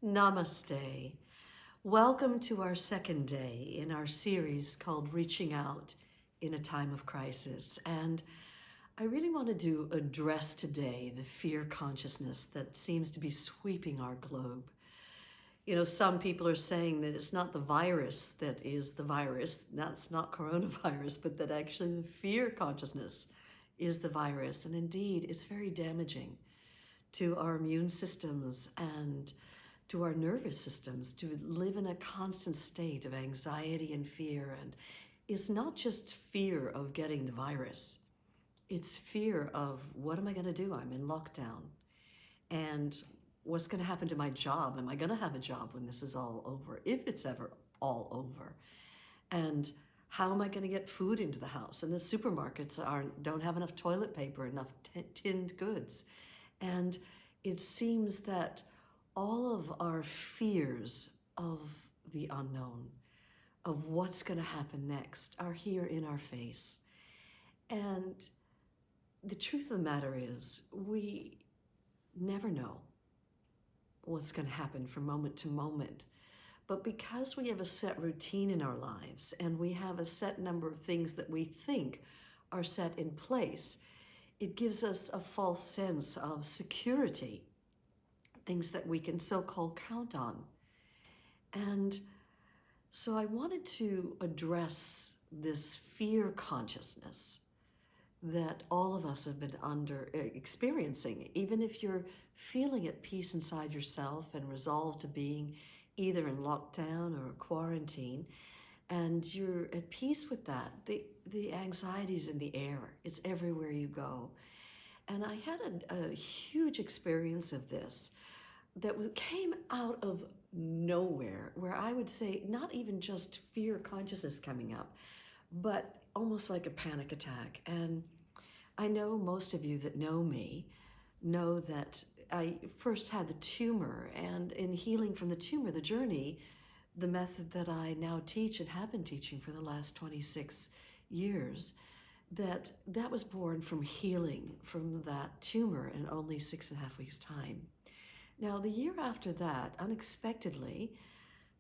Namaste. Welcome to our second day in our series called Reaching Out in a Time of Crisis. And I really wanted to address today the fear consciousness that seems to be sweeping our globe. You know, some people are saying that it's not the virus that is the virus, that's not coronavirus, but that actually the fear consciousness is the virus. And indeed, it's very damaging to our immune systems and to our nervous systems to live in a constant state of anxiety and fear. And it's not just fear of getting the virus, it's fear of what am I going to do? I'm in lockdown. And what's going to happen to my job? Am I going to have a job when this is all over, if it's ever all over? And how am I going to get food into the house? And the supermarkets don't have enough toilet paper, enough tinned goods. And it seems that all of our fears of the unknown, of what's going to happen next, are here in our face. And the truth of the matter is, we never know what's going to happen from moment to moment. But because we have a set routine in our lives and we have a set number of things that we think are set in place, it gives us a false sense of security, things that we can so-called count on. And so I wanted to address this fear consciousness that all of us have been experiencing, even if you're feeling at peace inside yourself and resolved to being either in lockdown or quarantine, and you're at peace with that. The anxiety's in the air. It's everywhere you go. And I had a huge experience of this that came out of nowhere, where I would say not even just fear consciousness coming up, but almost like a panic attack. And I know most of you that know me know that I first had the tumor, and in healing from the tumor, the journey, the method that I now teach and have been teaching for the last 26 years, that was born from healing from that tumor in only 6.5 weeks' time. Now, the year after that, unexpectedly,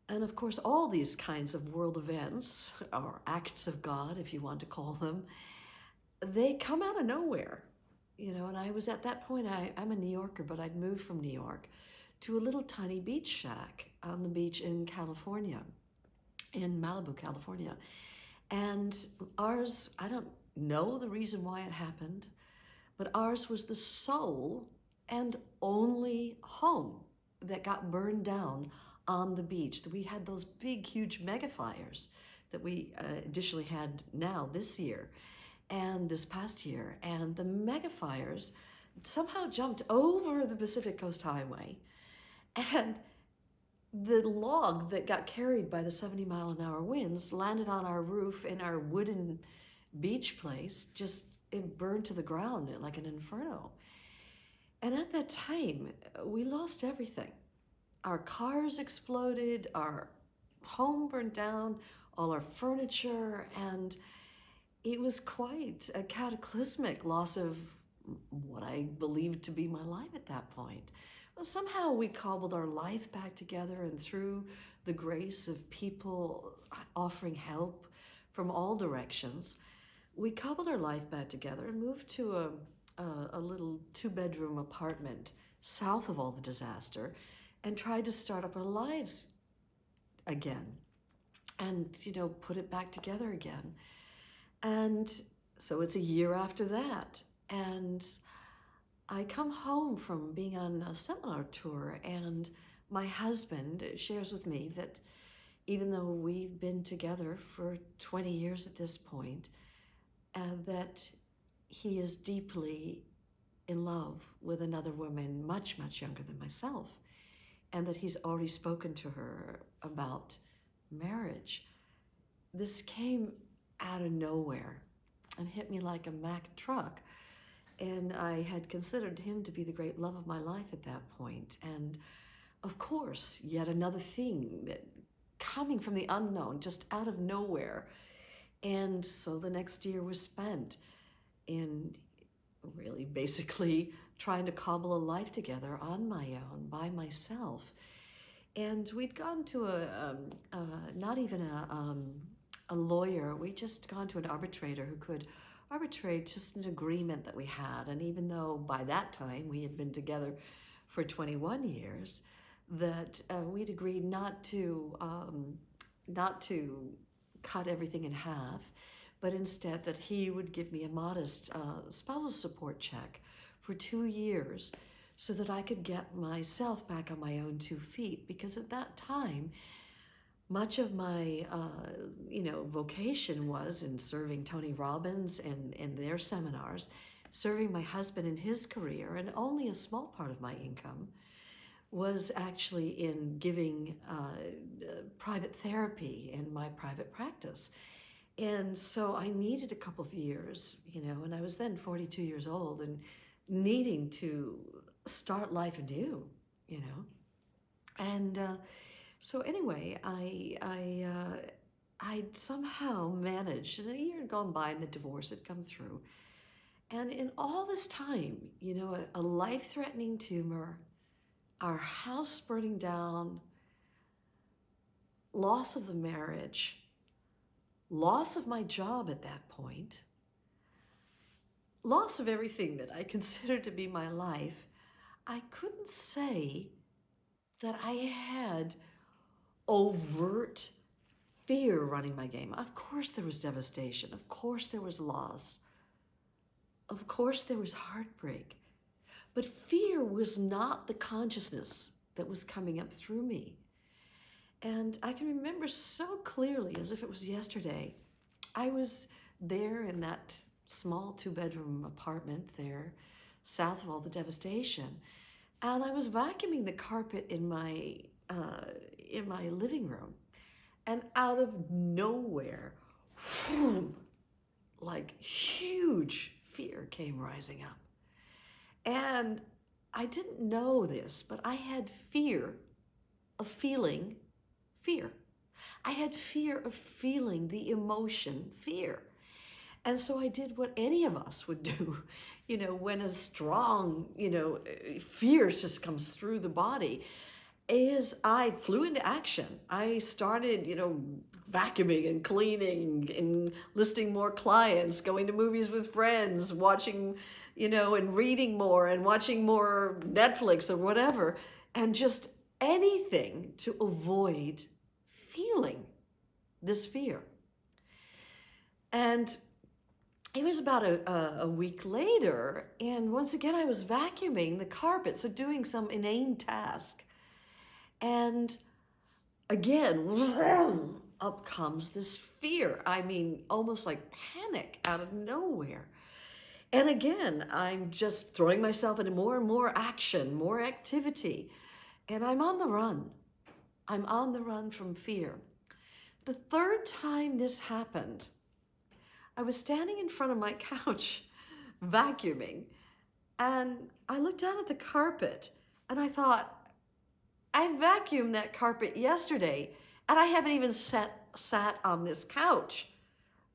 and of course, all these kinds of world events, or acts of God, if you want to call them, they come out of nowhere. You know, and I was at that point, I'm a New Yorker, but I'd moved from New York to a little tiny beach shack on the beach in California, in Malibu, California. And ours, I don't know the reason why it happened, but ours was the sole and only home that got burned down on the beach. We had those big, huge mega fires that we additionally had now this year and this past year. And the mega fires somehow jumped over the Pacific Coast Highway, and the log that got carried by the 70-mile-an-hour winds landed on our roof in our wooden beach place. Just, it burned to the ground like an inferno. And at that time, we lost everything. Our cars exploded, our home burned down, all our furniture, and it was quite a cataclysmic loss of what I believed to be my life at that point. Well, somehow we cobbled our life back together, and through the grace of people offering help from all directions, we cobbled our life back together and moved to a little 2-bedroom apartment south of all the disaster, and tried to start up our lives again and, you know, put it back together again. And so it's a year after that, and I come home from being on a seminar tour, and my husband shares with me that even though we've been together for 20 years at this point, that he is deeply in love with another woman much, much younger than myself, and that he's already spoken to her about marriage. This came out of nowhere and hit me like a Mack truck. And I had considered him to be the great love of my life at that point. And of course, yet another thing that coming from the unknown, just out of nowhere. And so the next year was spent in really basically trying to cobble a life together on my own, by myself. And we'd gone to not even a lawyer, we'd just gone to an arbitrator who could arbitrate just an agreement that we had. And even though by that time we had been together for 21 years, that we'd agreed not to cut everything in half, but instead that he would give me a modest spousal support check for 2 years so that I could get myself back on my own 2 feet. Because at that time, much of my vocation was in serving Tony Robbins and their seminars, serving my husband in his career, and only a small part of my income was actually in giving private therapy in my private practice. And so I needed a couple of years, and I was then 42 years old and needing to start life anew, And so anyway, I somehow managed, and a year had gone by and the divorce had come through. And in all this time, a life-threatening tumor, our house burning down, loss of the marriage, loss of my job at that point, loss of everything that I considered to be my life, I couldn't say that I had overt fear running my game. Of course there was devastation. Of course there was loss. Of course there was heartbreak. But fear was not the consciousness that was coming up through me. And I can remember so clearly, as if it was yesterday, I was there in that small 2-bedroom apartment there, south of all the devastation. And I was vacuuming the carpet in my living room. And out of nowhere, like huge fear came rising up. And I didn't know this, but I had fear of feeling fear. I had fear of feeling the emotion fear. And so I did what any of us would do, when a strong, fear just comes through the body, is I flew into action. I started, vacuuming and cleaning and listing more clients, going to movies with friends, watching, and reading more and watching more Netflix or whatever, and just anything to avoid feeling this fear. And it was about a week later, and once again I was vacuuming the carpet, so doing some inane task. And again, up comes this fear. I mean, almost like panic out of nowhere. And again, I'm just throwing myself into more and more action, more activity. And I'm on the run. I'm on the run from fear. The third time this happened, I was standing in front of my couch, vacuuming, and I looked down at the carpet and I thought, I vacuumed that carpet yesterday and I haven't even sat on this couch.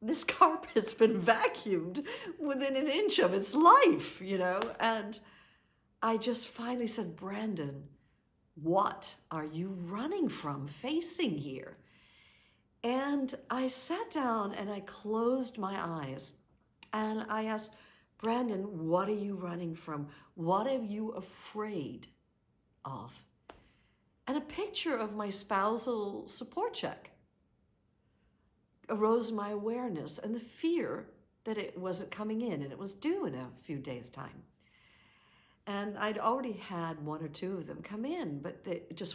This carpet's been vacuumed within an inch of its life, And I just finally said, Brandon, what are you running from facing here? And I sat down and I closed my eyes and I asked, Brandon, what are you running from? What are you afraid of? And a picture of my spousal support check arose in my awareness, and the fear that it wasn't coming in and it was due in a few days' time. And I'd already had 1 or 2 of them come in, but this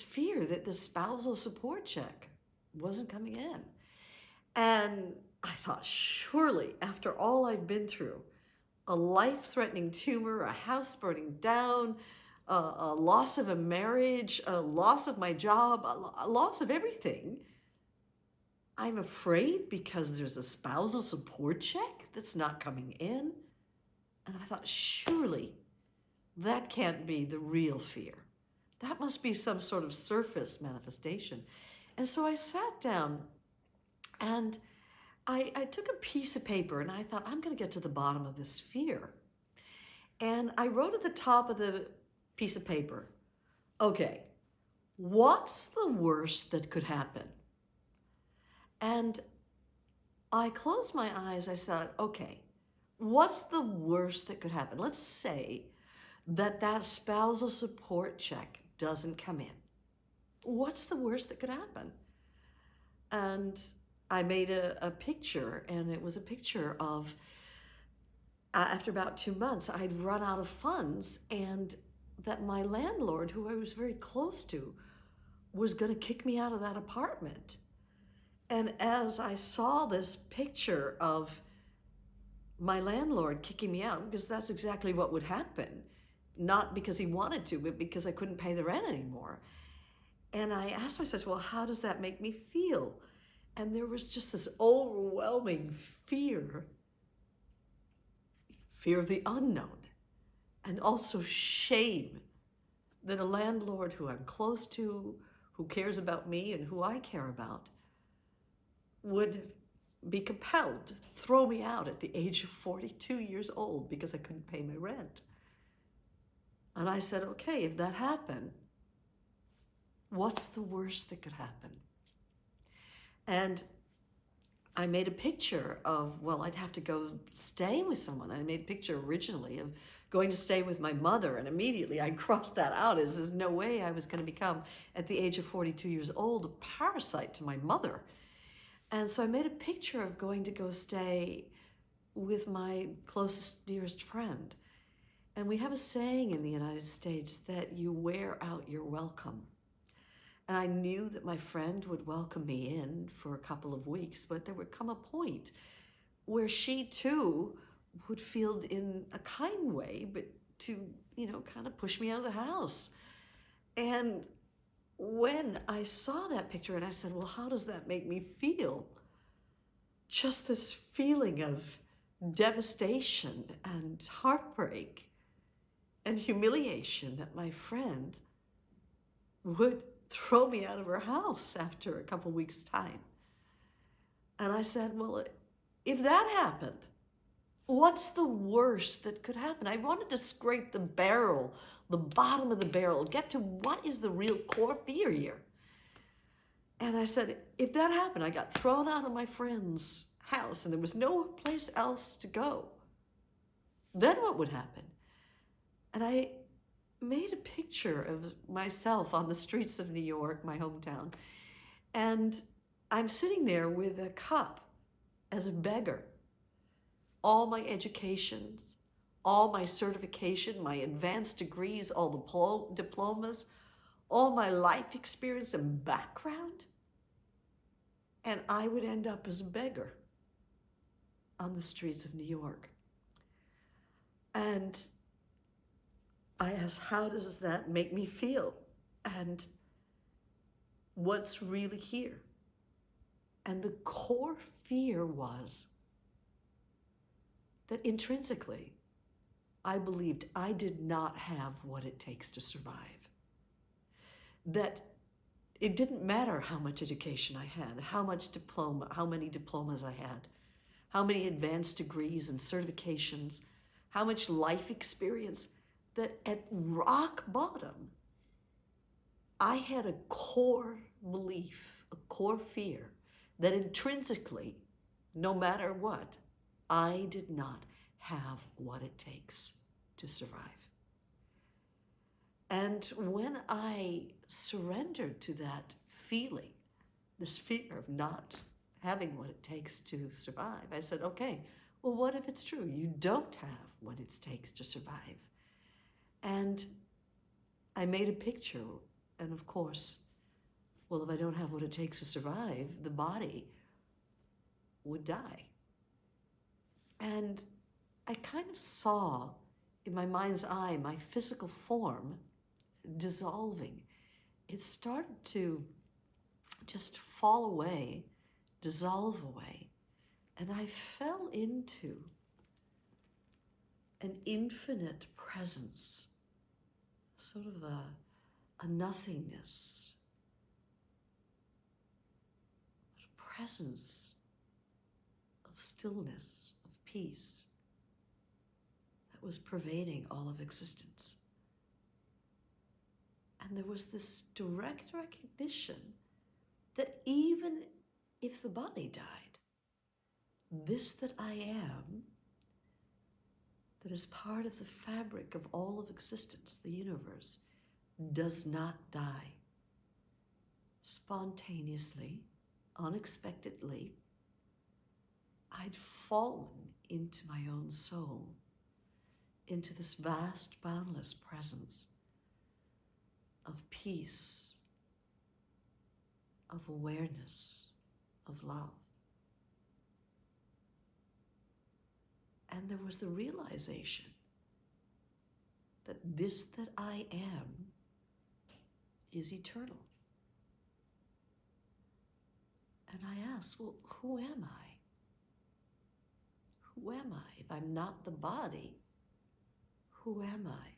fear that the spousal support check wasn't coming in. And I thought, surely, after all I've been through, a life-threatening tumor, a house burning down, a loss of a marriage, a loss of my job, a loss of everything, I'm afraid because there's a spousal support check that's not coming in. And I thought, surely that can't be the real fear. That must be some sort of surface manifestation. And so I sat down and I took a piece of paper and I thought, I'm going to get to the bottom of this fear. And I wrote at the top of the piece of paper, okay, what's the worst that could happen? And I closed my eyes. I said, okay, what's the worst that could happen? Let's say that spousal support check doesn't come in. What's the worst that could happen? And I made a picture, and it was a picture of, after about 2 months, I'd run out of funds, and that my landlord, who I was very close to, was going to kick me out of that apartment. And as I saw this picture of my landlord kicking me out, because that's exactly what would happen, not because he wanted to, but because I couldn't pay the rent anymore. And I asked myself, well, how does that make me feel? And there was just this overwhelming fear of the unknown, and also shame that a landlord who I'm close to, who cares about me and who I care about, would be compelled to throw me out at the age of 42 years old because I couldn't pay my rent. And I said, okay, if that happened, what's the worst that could happen? And I made a picture of, well, I'd have to go stay with someone. I made a picture originally of going to stay with my mother, and immediately I crossed that out as there's no way I was going to become, at the age of 42 years old, a parasite to my mother. And so I made a picture of going to go stay with my closest, dearest friend. And we have a saying in the United States that you wear out your welcome. And I knew that my friend would welcome me in for a couple of weeks, but there would come a point where she too would feel, in a kind way, but to, kind of push me out of the house. And when I saw that picture and I said, well, how does that make me feel? Just this feeling of devastation and heartbreak and humiliation that my friend would throw me out of her house after a couple weeks' time. And I said, well, if that happened, what's the worst that could happen? I wanted to scrape the barrel, the bottom of the barrel, get to what is the real core fear here. And I said, if that happened, I got thrown out of my friend's house and there was no place else to go, then what would happen? And I made a picture of myself on the streets of New York, my hometown, and I'm sitting there with a cup as a beggar. All my educations, all my certification, my advanced degrees, all the diplomas, all my life experience and background, and I would end up as a beggar on the streets of New York. And I asked, how does that make me feel? And what's really here? And the core fear was that intrinsically, I believed I did not have what it takes to survive. That it didn't matter how much education I had, how many diplomas I had, how many advanced degrees and certifications, how much life experience, that at rock bottom, I had a core belief, a core fear, that intrinsically, no matter what, I did not have what it takes to survive. And when I surrendered to that feeling, this fear of not having what it takes to survive, I said, okay, well, what if it's true? You don't have what it takes to survive. And I made a picture, and of course, well, if I don't have what it takes to survive, the body would die. And I kind of saw in my mind's eye my physical form dissolving. It started to just fall away, dissolve away, and I fell into an infinite presence, sort of a nothingness, a presence of stillness, of peace that was pervading all of existence. And And there was this direct recognition that even if the body died, this that I am, that is part of the fabric of all of existence, the universe, does not die. Spontaneously, unexpectedly, I'd fallen into my own soul, into this vast, boundless presence of peace, of awareness, of love. And there was the realization that this that I am is eternal. And I asked, well, who am I? Who am I? If I'm not the body, who am I?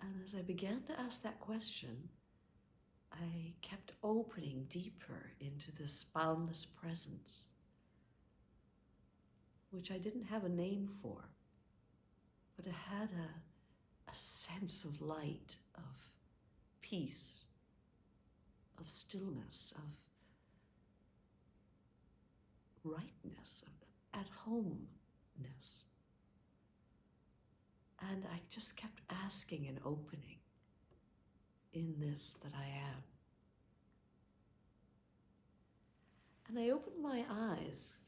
And as I began to ask that question, I kept opening deeper into this boundless presence, which I didn't have a name for, but it had a sense of light, of peace, of stillness, of rightness, of at-homeness. And I just kept asking and opening in this that I am. And I opened my eyes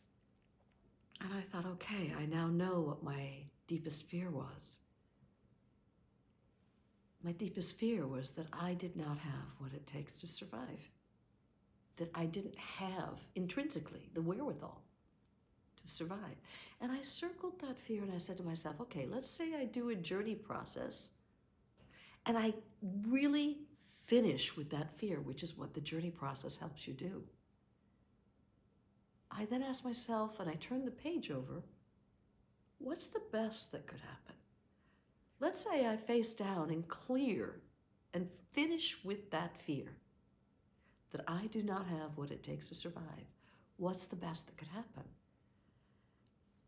and I thought, okay, I now know what my deepest fear was. My deepest fear was that I did not have what it takes to survive. That I didn't have intrinsically the wherewithal to survive. And I circled that fear and I said to myself, okay, let's say I do a journey process and I really finish with that fear, which is what the journey process helps you do. I then asked myself, and I turned the page over, what's the best that could happen? Let's say I face down and clear and finish with that fear, that I do not have what it takes to survive. What's the best that could happen?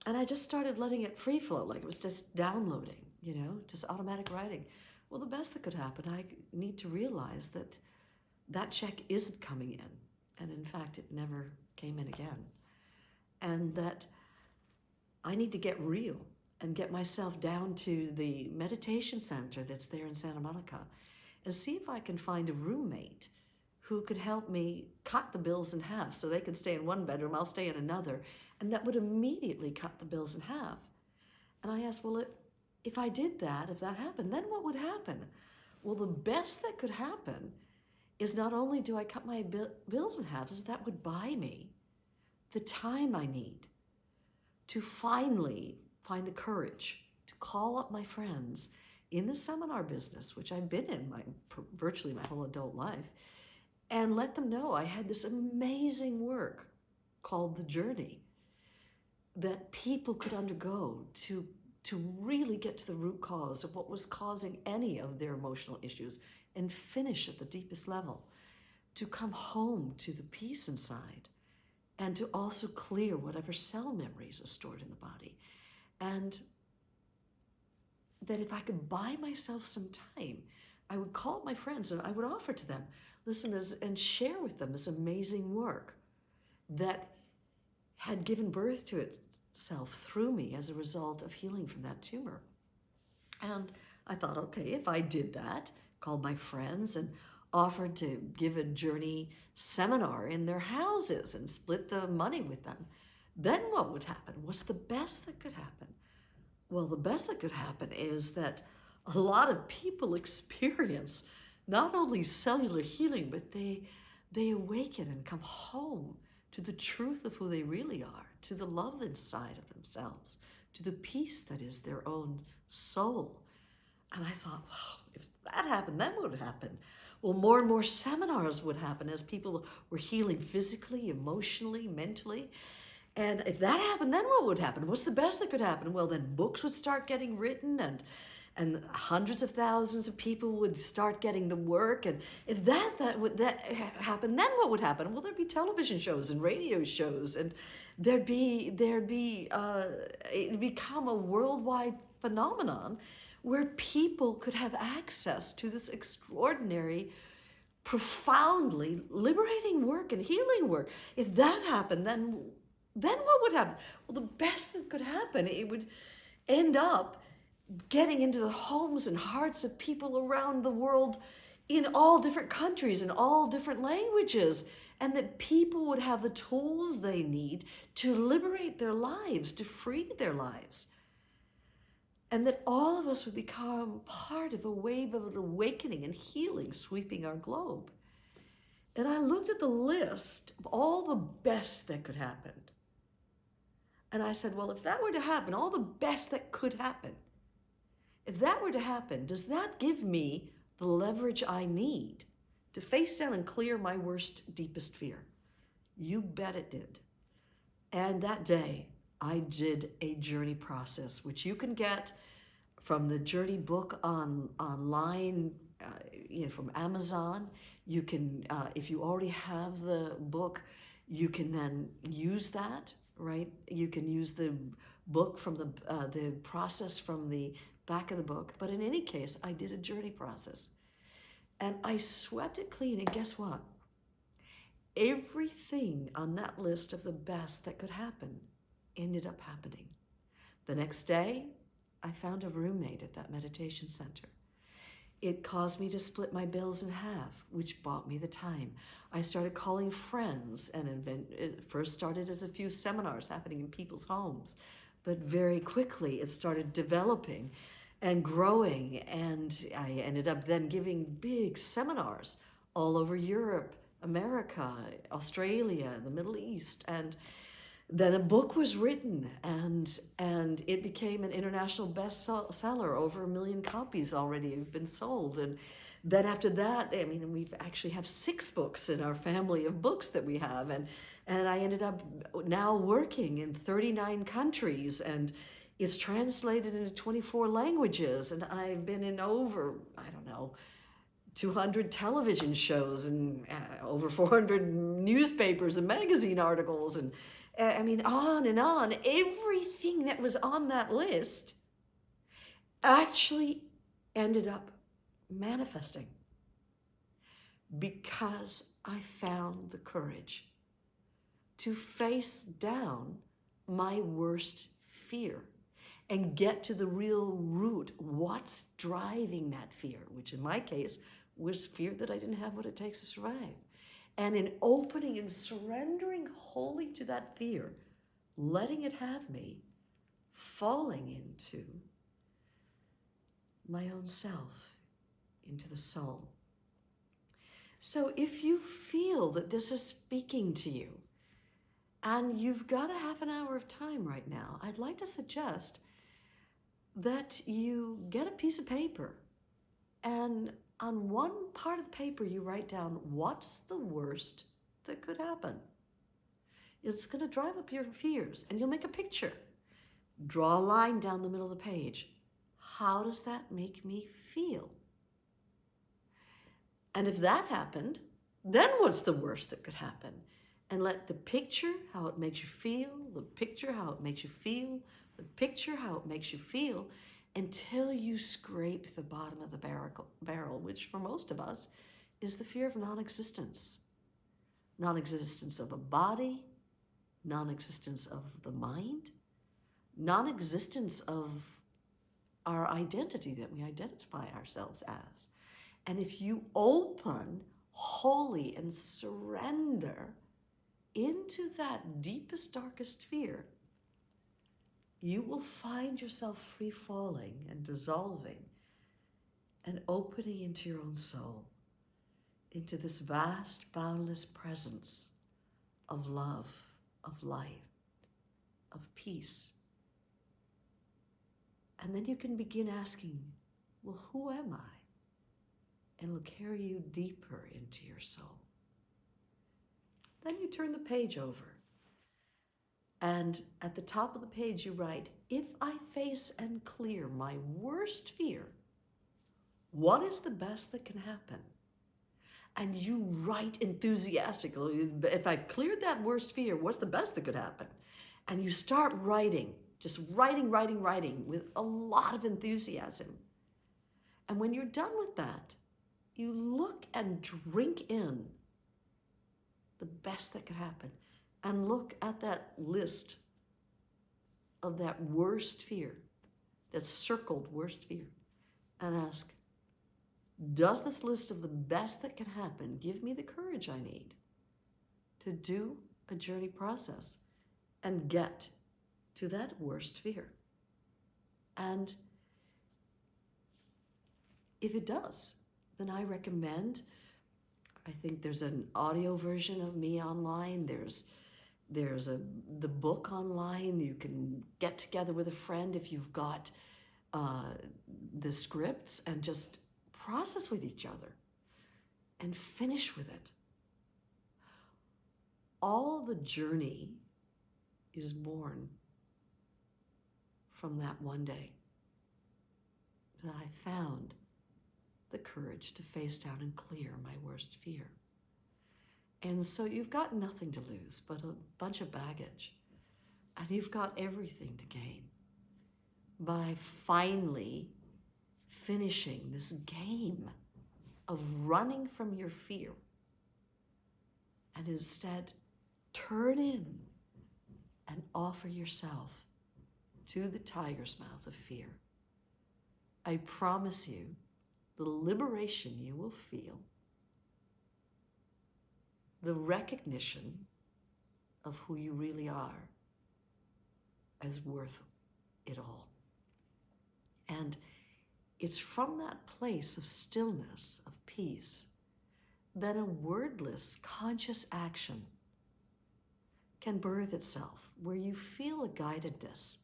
And I just started letting it free flow, like it was just downloading, just automatic writing. Well, the best that could happen, I need to realize that that check isn't coming in. And in fact, it never came in again. And that I need to get real and get myself down to the meditation center that's there in Santa Monica and see if I can find a roommate who could help me cut the bills in half so they can stay in one bedroom, I'll stay in another, and that would immediately cut the bills in half. And I asked, well, if I did that, if that happened, then what would happen? Well, the best that could happen is not only do I cut my bills in half, is that would buy me the time I need to finally find the courage to call up my friends in the seminar business, which I've been in virtually my whole adult life, and let them know I had this amazing work called The Journey that people could undergo to really get to the root cause of what was causing any of their emotional issues and finish at the deepest level, to come home to the peace inside, and to also clear whatever cell memories are stored in the body. And that if I could buy myself some time, I would call up my friends and I would offer to them, listeners, and share with them this amazing work that had given birth to itself through me as a result of healing from that tumor. And I thought, okay, if I did that, called my friends and offered to give a journey seminar in their houses and split the money with them, then what would happen? What's the best that could happen? Well, the best that could happen is that a lot of people experience not only cellular healing, but they awaken and come home to the truth of who they really are, to the love inside of themselves, to the peace that is their own soul. And I thought, wow, if that happened, then what would happen? Well, more and more seminars would happen as people were healing physically, emotionally, mentally. And if that happened, then what would happen? What's the best that could happen? Well, then books would start getting written and hundreds of thousands of people would start getting the work. And if that happened, then what would happen? Well, there'd be television shows and radio shows, and it'd become a worldwide phenomenon where people could have access to this extraordinary, profoundly liberating work and healing work. If that happened, then what would happen? Well, the best that could happen, it would end up getting into the homes and hearts of people around the world in all different countries and all different languages, and that people would have the tools they need to liberate their lives, to free their lives. And that all of us would become part of a wave of awakening and healing sweeping our globe. And I looked at the list of all the best that could happen. And I said, well, if that were to happen, all the best that could happen, if that were to happen, does that give me the leverage I need to face down and clear my worst, deepest fear? You bet it did. And that day, I did a journey process, which you can get from the journey book online, from Amazon. You can, if you already have the book, you can then use that, right? You can use the book from the process from the back of the book. But in any case, I did a journey process. And I swept it clean, and guess what? Everything on that list of the best that could happen ended up happening. The next day, I found a roommate at that meditation center. It caused me to split my bills in half, which bought me the time. I started calling friends, and it first started as a few seminars happening in people's homes, but very quickly it started developing and growing, and I ended up then giving big seminars all over Europe, America, Australia, the Middle East, and then a book was written, and it became an international bestseller. Over 1 million copies already have been sold. And then after that, I mean, we actually have 6 books in our family of books that we have, and I ended up now working in 39 countries, and it's translated into 24 languages, and I've been in over, 200 television shows and over 400 newspapers and magazine articles, and on and on. Everything that was on that list actually ended up manifesting because I found the courage to face down my worst fear and get to the real root. What's driving that fear? Which in my case was fear that I didn't have what it takes to survive. And in opening and surrendering wholly to that fear, letting it have me, falling into my own self, into the soul. So if you feel that this is speaking to you, and you've got a half an hour of time right now, I'd like to suggest that you get a piece of paper, and on one part of the paper you write down what's the worst that could happen. It's going to drive up your fears, and you'll make a picture. Draw a line down the middle of the page. How does that make me feel? And if that happened, then what's the worst that could happen? And let the picture, how it makes you feel, the picture, how it makes you feel, the picture, how it makes you feel, until you scrape the bottom of the barrel, which for most of us is the fear of non-existence. Non-existence of a body, non-existence of the mind, non-existence of our identity that we identify ourselves as. And if you open wholly and surrender into that deepest, darkest fear, you will find yourself free falling and dissolving and opening into your own soul, into this vast, boundless presence of love, of light, of peace. And then you can begin asking, well, who am I? And it'll carry you deeper into your soul. Then you turn the page over. And at the top of the page you write, if I face and clear my worst fear, what is the best that can happen? And you write enthusiastically, if I've cleared that worst fear, what's the best that could happen? And you start writing, just writing with a lot of enthusiasm. And when you're done with that, you look and drink in the best that could happen, and look at that list of that worst fear, that circled worst fear, and ask, does this list of the best that can happen give me the courage I need to do a journey process and get to that worst fear? And if it does, then I recommend, I think there's an audio version of me online. There's the book online. You can get together with a friend if you've got the scripts, and just process with each other and finish with it. All the journey is born from that one day that I found the courage to face down and clear my worst fear. And so you've got nothing to lose but a bunch of baggage, and you've got everything to gain by finally finishing this game of running from your fear, and instead turn in and offer yourself to the tiger's mouth of fear. I promise you the liberation you will feel, the recognition of who you really are, is worth it all. And it's from that place of stillness, of peace, that a wordless, conscious action can birth itself, where you feel a guidedness,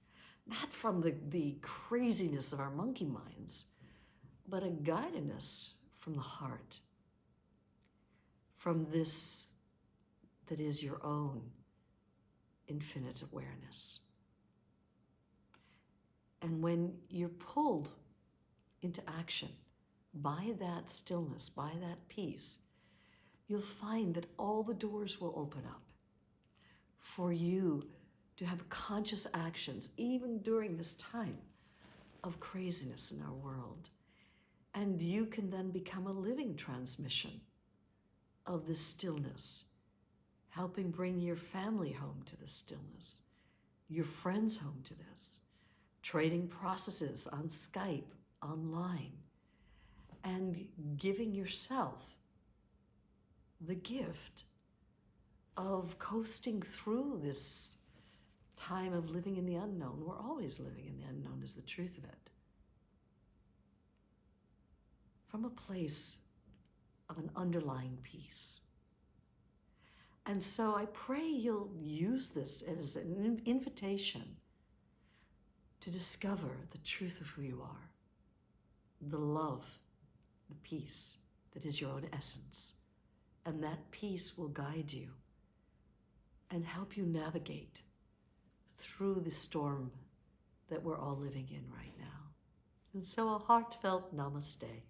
not from the craziness of our monkey minds, but a guidedness from the heart, from this that is your own infinite awareness. And when you're pulled into action by that stillness, by that peace, you'll find that all the doors will open up for you to have conscious actions, even during this time of craziness in our world. And you can then become a living transmission of this stillness, helping bring your family home to this stillness, your friends home to this, trading processes on Skype, online, and giving yourself the gift of coasting through this time of living in the unknown. We're always living in the unknown, is the truth of it. From a place of an underlying peace. And so I pray you'll use this as an invitation to discover the truth of who you are, the love, the peace that is your own essence. And that peace will guide you and help you navigate through the storm that we're all living in right now. And so a heartfelt namaste.